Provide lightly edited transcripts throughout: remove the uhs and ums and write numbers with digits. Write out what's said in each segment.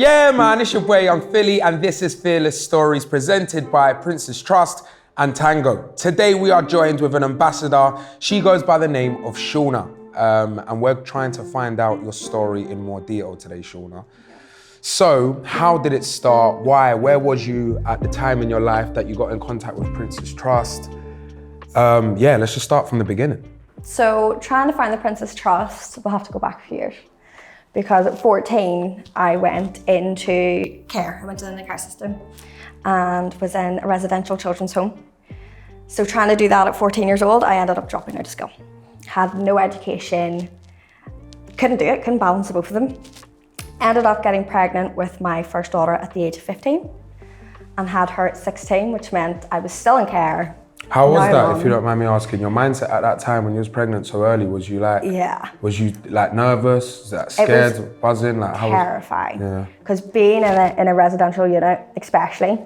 Yeah, man, it's your boy Young Philly, and this is Fearless Stories presented by Princess Trust and Tango. Today we are joined with an ambassador. She goes by the name of Shauna, and we're trying to find out your story in more detail today, Shauna. So, how did it start? Why? Where was you at the time in your life that you got in contact with Princess Trust? Yeah, let's just start from the beginning. So, trying to find the Princess Trust, we'll have to go back a few years. Because at 14, I went into care. I went in the care system and was in a residential children's home. So trying to do that at 14 years old, I ended up dropping out of school. Had no education, couldn't do it, couldn't balance the both of them. Ended up getting pregnant with my first daughter at the age of 15 and had her at 16, which meant I was still in care. How was that, if you don't mind me asking? Your mindset at that time when you was pregnant so early, was you like, was you like nervous, was that scared, buzzing? Like, terrifying. Because being in a residential unit, especially,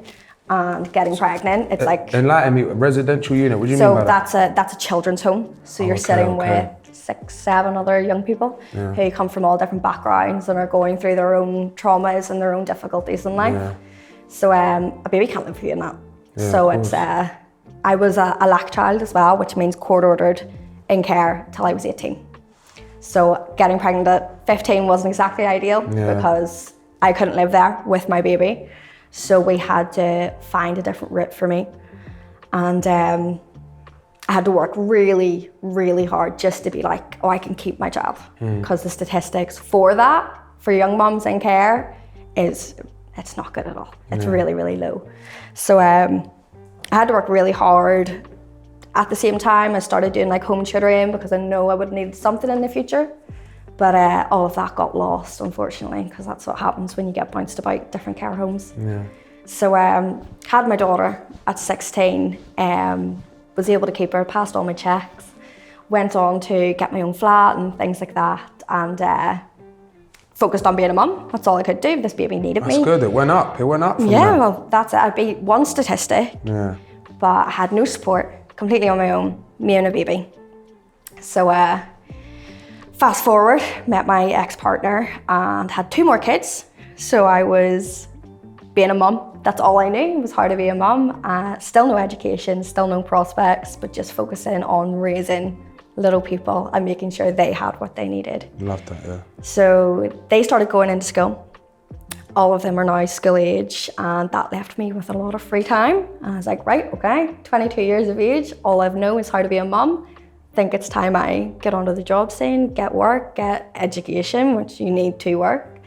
and getting pregnant, it's like... Enlighten me, residential unit, what do you mean by that? So that's a children's home. So you're sitting with 6, 7 other young people who come from all different backgrounds and are going through their own traumas and their own difficulties in life. So a baby can't live with you in that. So it's... I was a lack child as well, which means court-ordered in care till I was 18. So getting pregnant at 15 wasn't exactly ideal because I couldn't live there with my baby. So we had to find a different route for me. And I had to work really, really hard just to be like, oh, I can keep my job. Because the statistics for that, for young mums in care, it's not good at all. It's really, really low. So I had to work really hard. At the same time, I started doing like home tutoring because I know I would need something in the future. But all of that got lost, unfortunately, because that's what happens when you get bounced about different care homes. So had my daughter at 16, was able to keep her, passed all my checks, went on to get my own flat and things like that, and focused on being a mum. That's all I could do. This baby needed me. That's good. It went up from there. Well, that's it. I'd be one statistic, but I had no support, completely on my own, me and a baby. So fast forward, met my ex-partner and had 2 more kids. So I was being a mum. That's all I knew, was how to be a mum. Still no education, still no prospects, but just focusing on raising little people and making sure they had what they needed. Love that, So they started going into school. All of them are now school age, and that left me with a lot of free time. And I was like, right, okay, 22 years of age, all I know is how to be a mum. Think it's time I get onto the job scene, get work, get education, which you need to work.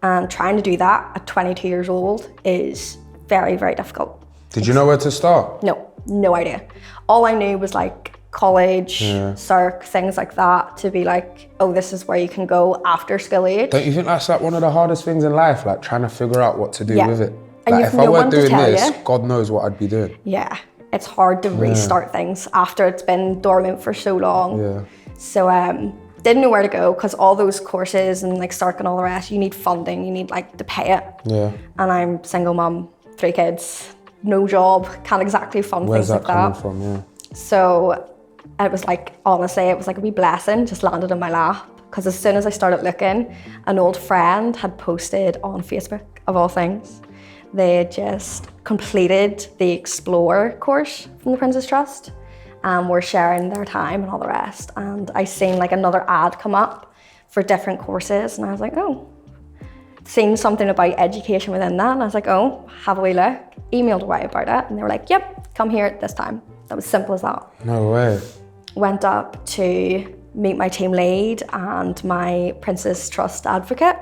And trying to do that at 22 years old is very, very difficult. Did you know where to start? No idea. All I knew was like college, circ, things like that, to be like, oh, this is where you can go after school age. Don't you think that's like one of the hardest things in life, like trying to figure out what to do with it? And like if I weren't doing this, God knows what I'd be doing. It's hard to restart things after it's been dormant for so long. So didn't know where to go, because all those courses and like circ and all the rest, you need funding, you need like to pay it. And I'm single mum, 3 kids, no job, can't exactly fund things like that. Where's that coming from? So it was like, honestly, it was like a wee blessing just landed in my lap, because as soon as I started looking, an old friend had posted on Facebook, of all things, they had just completed the Explore course from the Princess Trust and were sharing their time and all the rest. And I seen like another ad come up for different courses, and I was like, oh, seen something about education within that, and I was like, oh, have a wee look. Emailed away about it, and they were like, yep, come here at this time. That was simple as that. No way. Went up to meet my team lead and my Princess Trust advocate,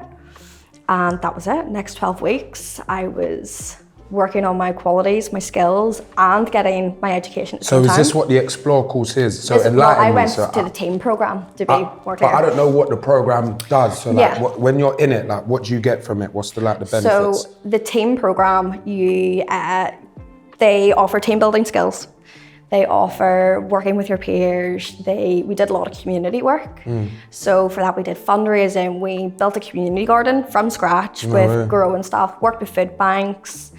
and that was it. Next 12 weeks, I was working on my qualities, my skills, and getting my education at the same time. So is this what the Explore course is? So I went to the team program to be more clear. But I don't know what the program does. So like, when you're in it, like, what do you get from it? What's the benefits? So the team program, they offer team building skills. They offer working with your peers. We did a lot of community work. So for that, we did fundraising. We built a community garden from scratch with growing stuff, worked with food banks.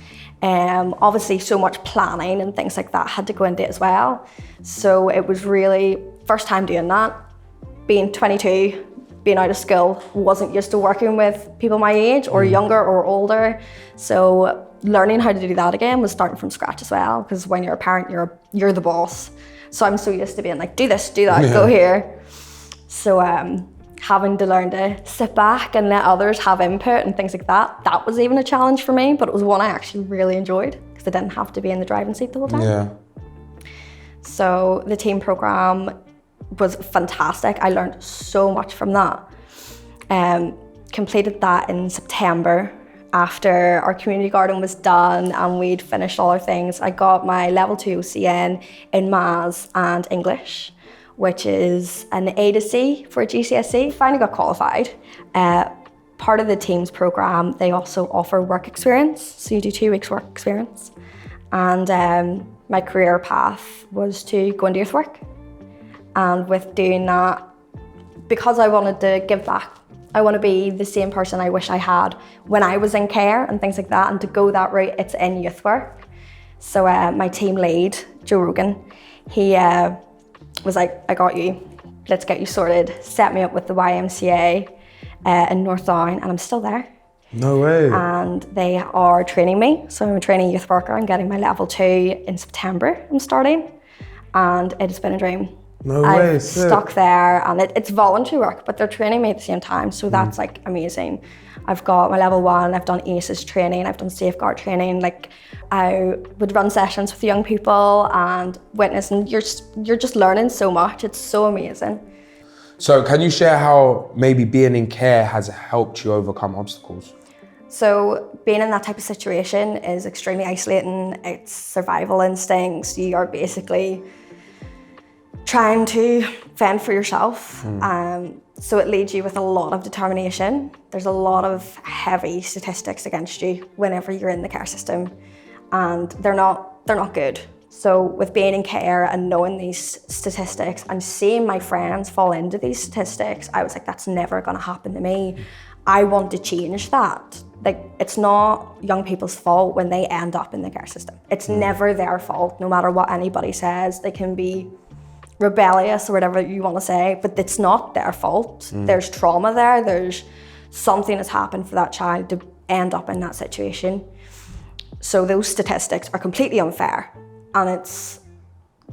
Obviously, so much planning and things like that had to go into it as well. So it was really first time doing that, being 22, being out of school, wasn't used to working with people my age or younger or older. So learning how to do that again was starting from scratch as well, because when you're a parent, you're the boss. So I'm so used to being like, do this, do that, go here. So having to learn to sit back and let others have input and things like that, that was even a challenge for me, but it was one I actually really enjoyed because I didn't have to be in the driving seat the whole time. Yeah. So the team program was fantastic. I learned so much from that. Completed that in September after our community garden was done and we'd finished all our things. I got my level 2 OCN in Maths and English, which is an A to C for GCSE. Finally got qualified. Part of the team's program, they also offer work experience. So you do 2 weeks work experience. And my career path was to go into youth work. And with doing that, because I wanted to give back, I want to be the same person I wish I had when I was in care and things like that, and to go that route, it's in youth work. So my team lead, Joe Rogan, he was like, I got you, let's get you sorted, set me up with the YMCA in North Down, and I'm still there. No way. And they are training me, so I'm a training youth worker. I'm getting my level 2 in September, I'm starting, and it has been a dream. No way. I've stuck there, and it's voluntary work, but they're training me at the same time, so that's like amazing. I've got my level 1, I've done ACEs training, I've done safeguard training. Like I would run sessions with young people and witness, and you're just learning so much. It's so amazing. So can you share how maybe being in care has helped you overcome obstacles? So being in that type of situation is extremely isolating. It's survival instincts. You are basically trying to fend for yourself. So it leaves you with a lot of determination. There's a lot of heavy statistics against you whenever you're in the care system, and they're not good. So with being in care and knowing these statistics and seeing my friends fall into these statistics, I was like, that's never gonna happen to me. I want to change that. Like, it's not young people's fault when they end up in the care system. It's never their fault, no matter what anybody says. They can be rebellious or whatever you want to say, but it's not their fault. There's trauma there. There's something has happened for that child to end up in that situation. So those statistics are completely unfair, and it's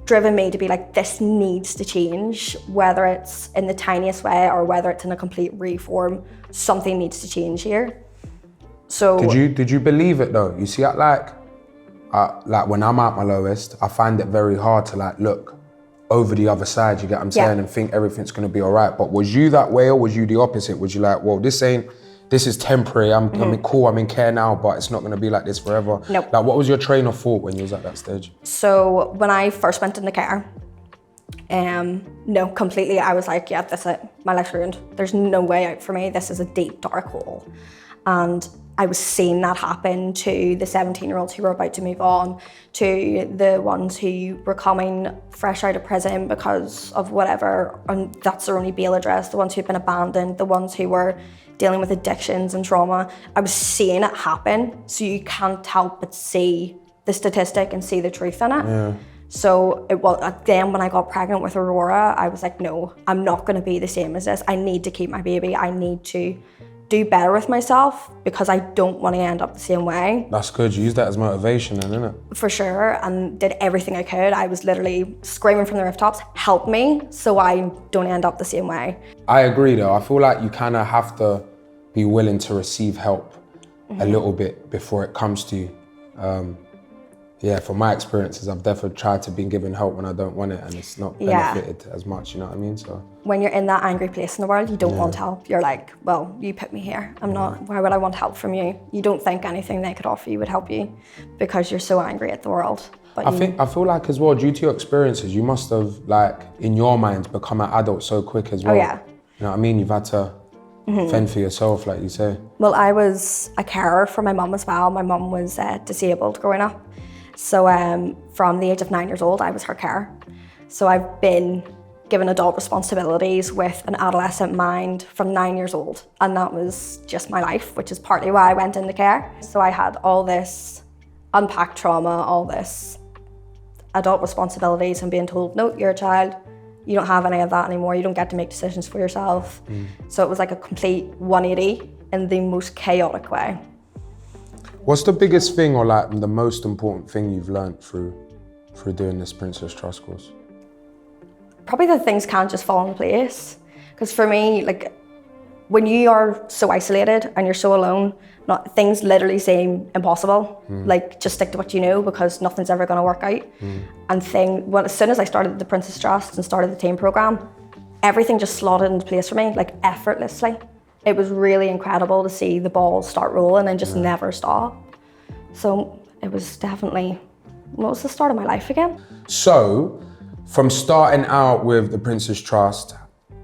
driven me to be like, this needs to change, whether it's in the tiniest way or whether it's in a complete reform. Something needs to change here. So did you believe it though? You see, like when I'm at my lowest, I find it very hard to like look over the other side, you get what I'm saying, and think everything's gonna be all right. But was you that way, or was you the opposite? Was you like, well, this is temporary, I'm cool, I'm in care now, but it's not gonna be like this forever? Nope. Like, what was your train of thought when you was at that stage? So when I first went into care, no, completely, I was like, yeah, that's it, my life's ruined. There's no way out for me, this is a deep, dark hole. And I was seeing that happen to the 17-year-olds who were about to move on, to the ones who were coming fresh out of prison because of whatever, and that's their only bail address, the ones who'd been abandoned, the ones who were dealing with addictions and trauma. I was seeing it happen, so you can't help but see the statistic and see the truth in it. Yeah. So then when I got pregnant with Aurora, I was like, no, I'm not gonna be the same as this. I need to keep my baby. I need to do better with myself because I don't want to end up the same way. That's good, you use that as motivation then, innit? For sure, and did everything I could. I was literally screaming from the rooftops, help me, so I don't end up the same way. I agree though, I feel like you kind of have to be willing to receive help a little bit before it comes to you. Yeah, from my experiences, I've definitely tried to be given help when I don't want it, and it's not benefited as much, you know what I mean? So when you're in that angry place in the world, you don't want help. You're like, well, you put me here. I'm not, why would I want help from you? You don't think anything they could offer you would help you because you're so angry at the world. But I feel like as well, due to your experiences, you must have, like, in your mind, become an adult so quick as well. Oh yeah. You know what I mean? You've had to fend for yourself, like you say. Well, I was a carer for my mum as well. My mum was disabled growing up. So from the age of 9 years old, I was her carer. So I've been given adult responsibilities with an adolescent mind from 9 years old. And that was just my life, which is partly why I went into care. So I had all this unpacked trauma, all this adult responsibilities and being told, no, you're a child, You don't have any of that anymore. You don't get to make decisions for yourself. So it was like a complete 180 in the most chaotic way. What's the biggest thing or like the most important thing you've learned through doing this Princess Trust course? Probably that things can't just fall in place. Because for me, like, when you are so isolated and you're so alone, things literally seem impossible. Like, just stick to what you know because nothing's ever going to work out. And as soon as I started the Princess Trust and started the team program, everything just slotted into place for me, like effortlessly. It was really incredible to see the balls start rolling and just never stop. So it was definitely, well, it was the start of my life again. So, from starting out with the Princess Trust,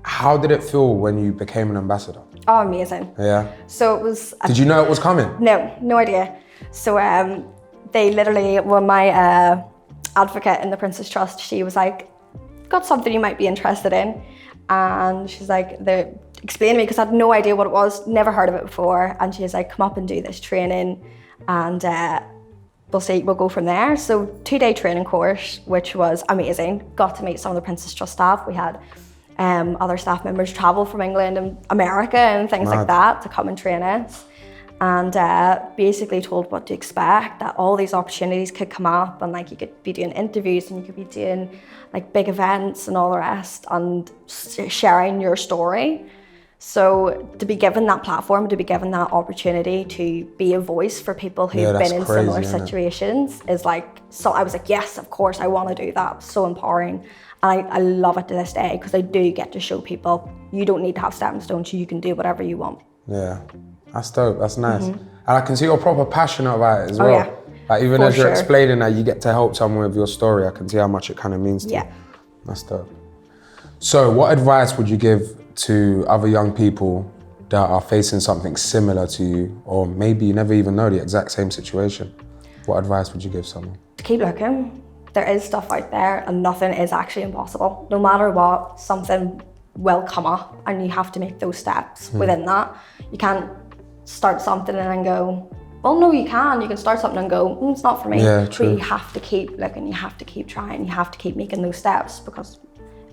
how did it feel when you became an ambassador? Oh, amazing. Yeah. So it was... Did you know it was coming? No idea. So they literally, my advocate in the Princess Trust, she was like, got something you might be interested in. And she's like, explain to me, because I had no idea what it was, never heard of it before. And she's like, come up and do this training and we'll go from there. So 2-day training course, which was amazing. Got to meet some of the Princess Trust staff. We had other staff members travel from England and America and things like that to come and train us. And basically told what to expect, that all these opportunities could come up and like you could be doing interviews and you could be doing like big events and all the rest and sharing your story. So to be given that platform, to be given that opportunity to be a voice for people who've been in similar situations is like, so I was like, yes, of course, I want to do that. So empowering. And I love it to this day because I do get to show people you don't need to have stepping stones, you can do whatever you want. Yeah, that's dope, that's nice. And I can see you're proper passionate about it as well. Yeah. Like even as you're explaining that you get to help someone with your story, I can see how much it kind of means to you. That's dope. So what advice would you give to other young people that are facing something similar to you, or maybe you never even know the exact same situation? What advice would you give someone? To keep looking. There is stuff out there and nothing is actually impossible. No matter what, something will come up and you have to make those steps within that. You can't start something and then go, well, no, you can start something and go, it's not for me. Yeah, true. But you have to keep looking, you have to keep trying, you have to keep making those steps because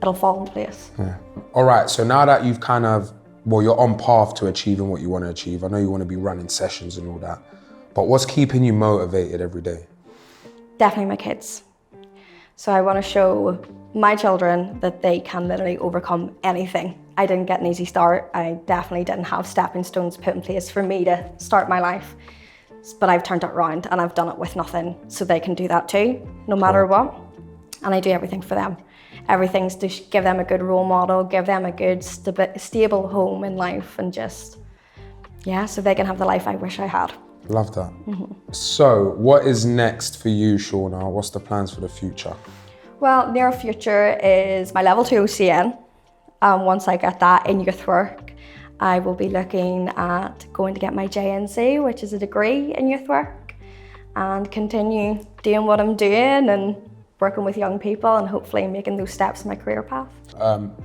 it'll fall into place. Yeah. All right, so now that you've kind of, well, you're on path to achieving what you want to achieve. I know you want to be running sessions and all that, but what's keeping you motivated every day? Definitely my kids. So I want to show my children that they can literally overcome anything. I didn't get an easy start. I definitely didn't have stepping stones put in place for me to start my life. But I've turned it around and I've done it with nothing. So they can do that too, no matter what. And I do everything for them. Everything's to give them a good role model, give them a good stable home in life and just, yeah, so they can have the life I wish I had. Love that. So what is next for you, Shauna? What's the plans for the future? Well, near future is my level 2 OCN. Once I get that in youth work, I will be looking at going to get my JNC, which is a degree in youth work, and continue doing what I'm doing and working with young people and hopefully making those steps in my career path.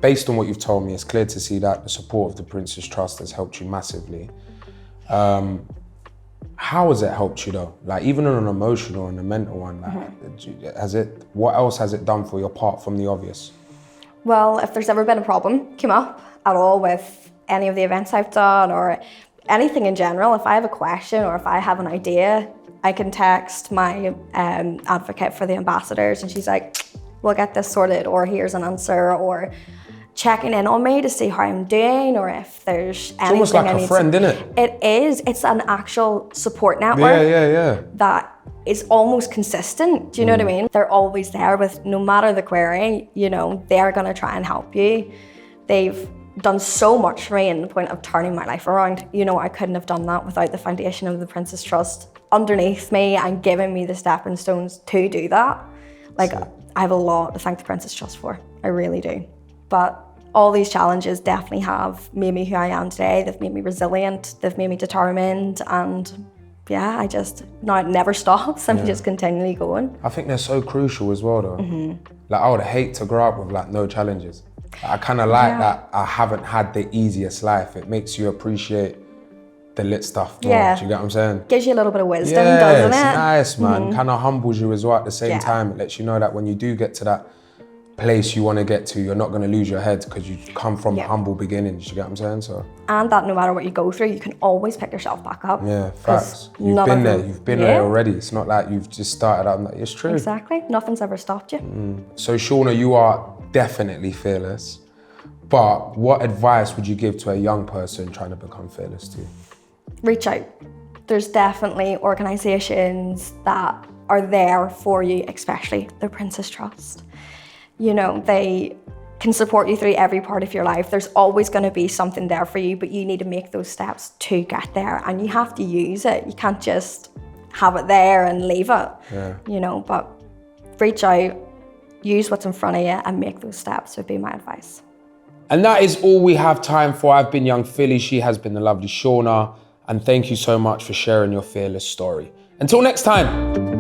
Based on what you've told me, it's clear to see that the support of the Princess Trust has helped you massively. How has it helped you though? Like even on an emotional and a mental one, like, what else has it done for you apart from the obvious? Well, if there's ever been a problem came up at all with any of the events I've done or anything in general, if I have a question or if I have an idea, I can text my advocate for the ambassadors and she's like, we'll get this sorted, or here's an answer, or checking in on me to see how I'm doing or if there's anything. It's almost like a friend, isn't it? It is. It's an actual support network. Yeah. That is almost consistent. Do you know what I mean? They're always there with no matter the query, you know, they're gonna try and help you. They've done so much for me in the point of turning my life around. You know, I couldn't have done that without the foundation of the Princess Trust underneath me and giving me the stepping stones to do that. Like, I have a lot to thank the Princess Trust for. I really do. But all these challenges definitely have made me who I am today. They've made me resilient, they've made me determined, and yeah, now it never stops. I'm just continually going. I think they're so crucial as well though. Like I would hate to grow up with like no challenges. I kind of like that I haven't had the easiest life. It makes you appreciate the lit stuff more. Do you get what I'm saying? Gives you a little bit of wisdom, doesn't it? It's nice, man. Kind of humbles you as well at the same time. It lets you know that when you do get to that place you want to get to, you're not going to lose your head because you come from humble beginnings. You get what I'm saying? So. And that no matter what you go through, you can always pick yourself back up. Yeah, facts. You've been there. You've been there already. It's not like you've just started out. It's true. Exactly. Nothing's ever stopped you. So Shauna, you are definitely fearless. But what advice would you give to a young person trying to become fearless too? Reach out. There's definitely organisations that are there for you, especially the Princess Trust. You know, they can support you through every part of your life. There's always going to be something there for you, but you need to make those steps to get there, and you have to use it. You can't just have it there and leave it, you know, but reach out, use what's in front of you and make those steps would be my advice. And that is all we have time for. I've been young Philly, she has been the lovely Shauna, and thank you so much for sharing your fearless story. Until next time.